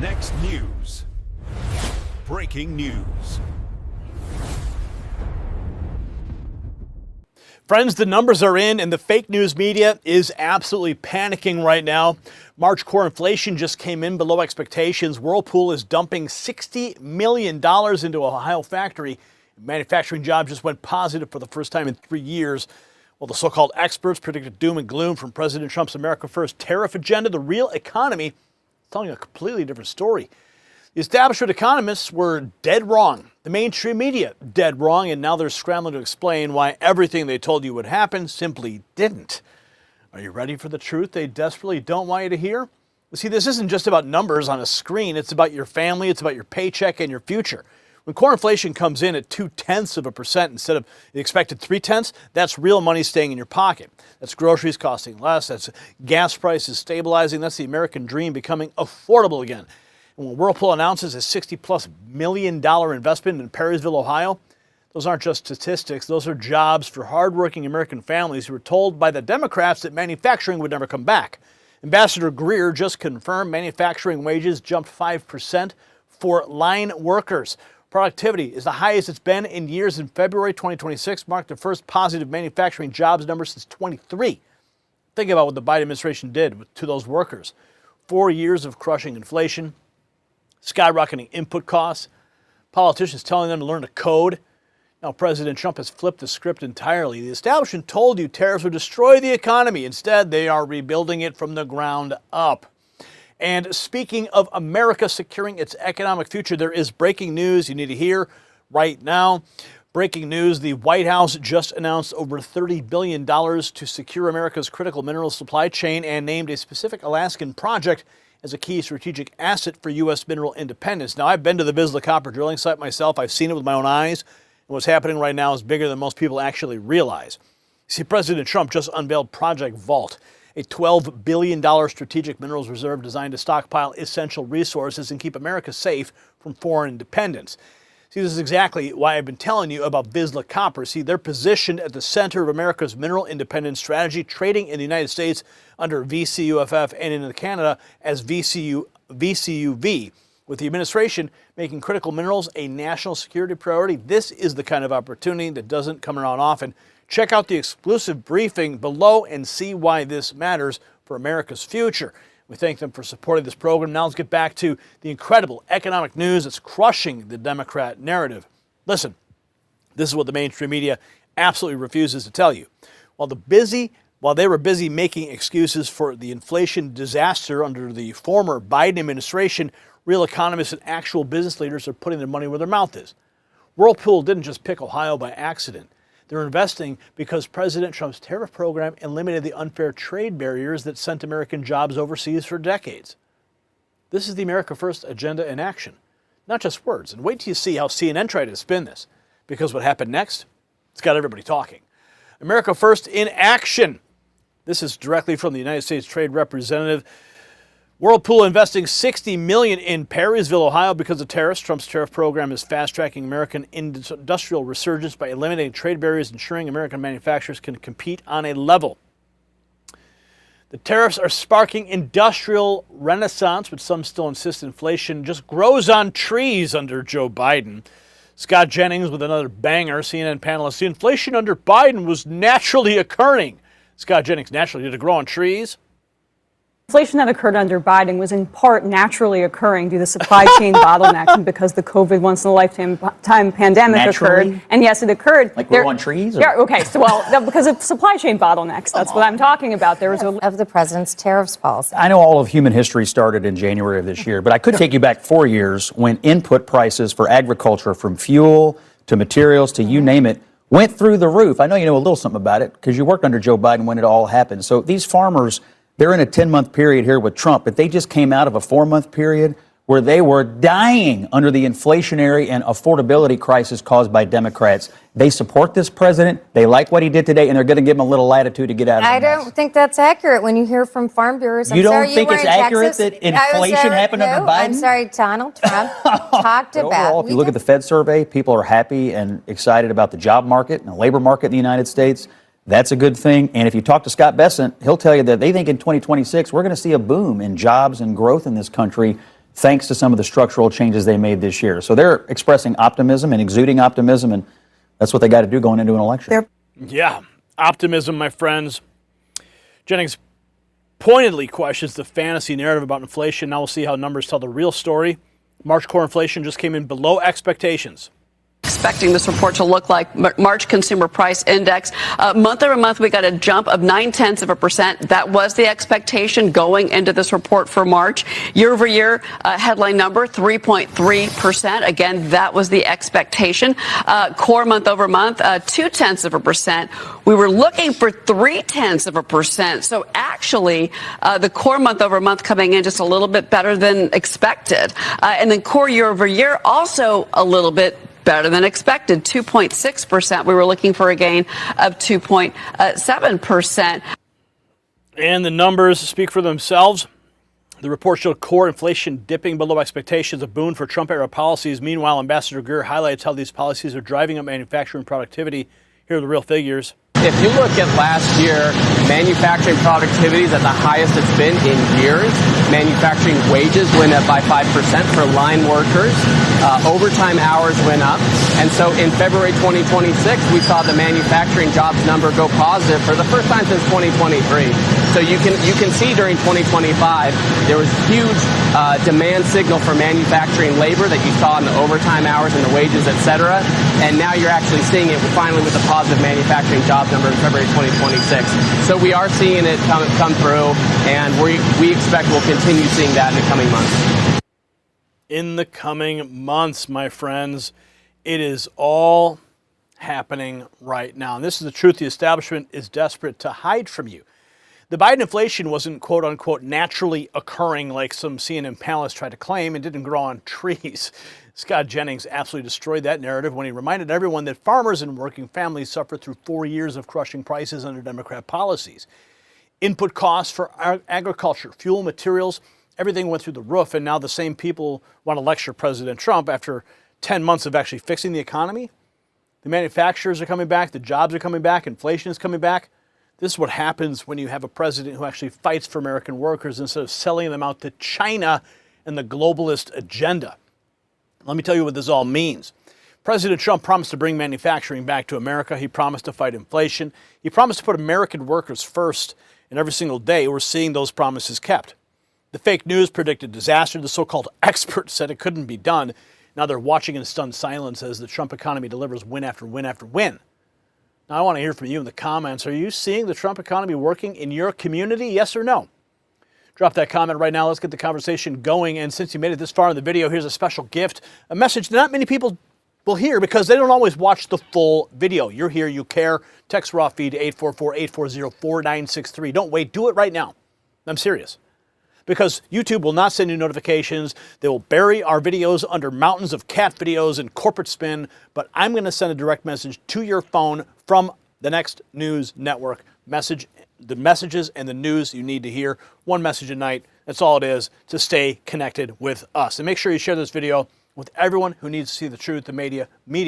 Next news. Breaking news. Friends, the numbers are in, and the fake news media is absolutely panicking right now. March core inflation just came in below expectations. Whirlpool is dumping $60 million into Ohio factory. Manufacturing jobs just went positive for the first time in 3 years. Well, the so-called experts predicted doom and gloom from President Trump's America First tariff agenda. The real economy is telling a completely different story. The establishment economists were dead wrong. The mainstream media dead wrong, and now they're scrambling to explain why everything they told you would happen simply didn't. Are you ready for the truth they desperately don't want you to hear? You see, this isn't just about numbers on a screen. It's about your family. It's about your paycheck and your future. When core inflation comes in at 0.2% instead of the expected 0.3, that's real money staying in your pocket. That's groceries costing less. That's gas prices stabilizing. That's the American dream becoming affordable again. And when Whirlpool announces a $60+ million investment in Perrysville, Ohio, those aren't just statistics. Those are jobs for hardworking American families who were told by the Democrats that manufacturing would never come back. Ambassador Greer just confirmed manufacturing wages jumped 5% for line workers. Productivity is the highest it's been in years. In February 2026 marked the first positive manufacturing jobs number since 23. Think about what the Biden administration did to those workers. 4 years of crushing inflation, skyrocketing input costs, politicians telling them to learn to code. Now President Trump has flipped the script entirely. The establishment told you tariffs would destroy the economy. Instead, they are rebuilding it from the ground up. And speaking of America securing its economic future, there is breaking news you need to hear right now. Breaking news, the White House just announced over $30 billion to secure America's critical mineral supply chain and named a specific Alaskan project as a key strategic asset for U.S. mineral independence. Now, I've been to the Vizsla copper drilling site myself. I've seen it with my own eyes. And what's happening right now is bigger than most people actually realize. See, President Trump just unveiled Project Vault, a $12 billion strategic minerals reserve designed to stockpile essential resources and keep America safe from foreign dependence. See, this is exactly why I've been telling you about Vizsla Copper. See, they're positioned at the center of America's mineral independence strategy, trading in the United States under VCUFF and in Canada as VCU-V. With the administration making critical minerals a national security priority, this is the kind of opportunity that doesn't come around often. Check out the exclusive briefing below and see why this matters for America's future. We thank them for supporting this program. Now let's get back to the incredible economic news that's crushing the Democrat narrative. Listen, this is what the mainstream media absolutely refuses to tell you. While they were busy making excuses for the inflation disaster under the former Biden administration, real economists and actual business leaders are putting their money where their mouth is. Whirlpool didn't just pick Ohio by accident. They're investing because President Trump's tariff program eliminated the unfair trade barriers that sent American jobs overseas for decades. This is the America First agenda in action, not just words. And wait till you see how CNN tried to spin this, because what happened next, it's got everybody talking. America First in action. This is directly from the United States Trade Representative. Whirlpool investing $60 million in Perrysville, Ohio because of tariffs. Trump's tariff program is fast-tracking American industrial resurgence by eliminating trade barriers, ensuring American manufacturers can compete on a level. The tariffs are sparking industrial renaissance, but some still insist inflation just grows on trees under Joe Biden. Scott Jennings with another banger. CNN panelist, the inflation under Biden was naturally occurring. Scott Jennings, naturally, did it grow on trees? Inflation that occurred under Biden was in part naturally occurring due to supply chain bottlenecks and because the COVID once-in-a-lifetime pandemic occurred. And yes, it occurred. Like we're on trees? Or? Yeah, okay. So, because of supply chain bottlenecks, that's what I'm talking about. There was of the president's tariffs policy. I know all of human history started in January of this year, but I could take you back 4 years when input prices for agriculture, from fuel to materials to you name it, went through the roof. I know you know a little something about it because you worked under Joe Biden when it all happened. So these farmers, they're in a 10-month period here with Trump, but they just came out of a 4-month period where they were dying under the inflationary and affordability crisis caused by Democrats. They support this president. They like what he did today, and they're going to give him a little latitude to get out of I don't think that's accurate when you hear from farm bureaus. You don't think it's accurate that inflation happened under Biden? I'm sorry, Donald Trump talked about. Overall, if you look at the Fed survey, people are happy and excited about the job market and the labor market in the United States. That's a good thing. And if you talk to Scott Bessent, he'll tell you that they think in 2026 we're going to see a boom in jobs and growth in this country thanks to some of the structural changes they made this year. So they're expressing optimism and exuding optimism, and that's what they got to do going into an election. Yeah, optimism, my friends. Jennings pointedly questions the fantasy narrative about inflation. Now we'll see how numbers tell the real story. March core inflation just came in below expectations. Expecting this report to look like March Consumer Price Index. Month over month, we got a jump of 0.9%. That was the expectation going into this report for March. Year over year, headline number 3.3%. Again, that was the expectation. Core month over month, 0.2%. We were looking for 0.3%. So actually, the core month over month coming in just a little bit better than expected. And then core year over year also a little bit better than expected, 2.6%. We were looking for a gain of 2.7%. And the numbers speak for themselves. The report showed core inflation dipping below expectations, a boon for Trump-era policies. Meanwhile, Ambassador Greer highlights how these policies are driving up manufacturing productivity. Here are the real figures. If you look at last year, manufacturing productivity is at the highest it's been in years. Manufacturing wages went up by 5% for line workers. Overtime hours went up. And so in February 2026, we saw the manufacturing jobs number go positive for the first time since 2023. So you can see during 2025, there was huge demand signal for manufacturing labor that you saw in the overtime hours and the wages, et cetera. And now you're actually seeing it finally with the positive manufacturing jobs number in February 2026. So we are seeing it come through, and we expect we'll continue seeing that in the coming months. In the coming months, my friends, it is all happening right now. And this is the truth the establishment is desperate to hide from you. The Biden inflation wasn't, quote unquote, naturally occurring like some CNN panelists tried to claim. It didn't grow on trees. Scott Jennings absolutely destroyed that narrative when he reminded everyone that farmers and working families suffered through 4 years of crushing prices under Democrat policies. Input costs for agriculture, fuel, materials, everything went through the roof, and now the same people want to lecture President Trump after 10 months of actually fixing the economy. The manufacturers are coming back, the jobs are coming back, inflation is coming back. This is what happens when you have a president who actually fights for American workers instead of selling them out to China and the globalist agenda. Let me tell you what this all means. President Trump promised to bring manufacturing back to America. He promised to fight inflation. He promised to put American workers first. And every single day, we're seeing those promises kept. The fake news predicted disaster. The so-called experts said it couldn't be done. Now they're watching in stunned silence as the Trump economy delivers win after win after win. Now I want to hear from you in the comments. Are you seeing the Trump economy working in your community? Yes or no? Drop that comment right now. Let's get the conversation going. And since you made it this far in the video, here's a special gift, a message that not many people will hear because they don't always watch the full video. You're here, you care. Text raw feed to 844-840-4963. Don't wait. Do it right now. I'm serious. Because YouTube will not send you notifications. They will bury our videos under mountains of cat videos and corporate spin. But I'm going to send a direct message to your phone from the Next News Network. The messages and the news you need to hear. One message a night. That's all it is to stay connected with us. And make sure you share this video with everyone who needs to see the truth. The media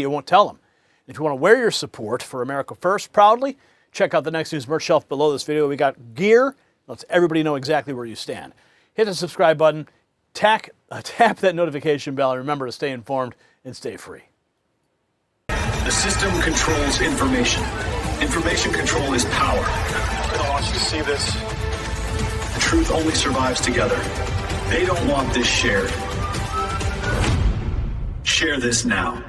won't tell them. If you want to wear your support for America First proudly, check out the Next News merch shelf below this video. We got gear. Lets everybody know exactly where you stand. Hit the subscribe button. Tap that notification bell. And remember to stay informed and stay free. The system controls information. Information control is power. I want you to see this. The truth only survives together. They don't want this shared. Share this now.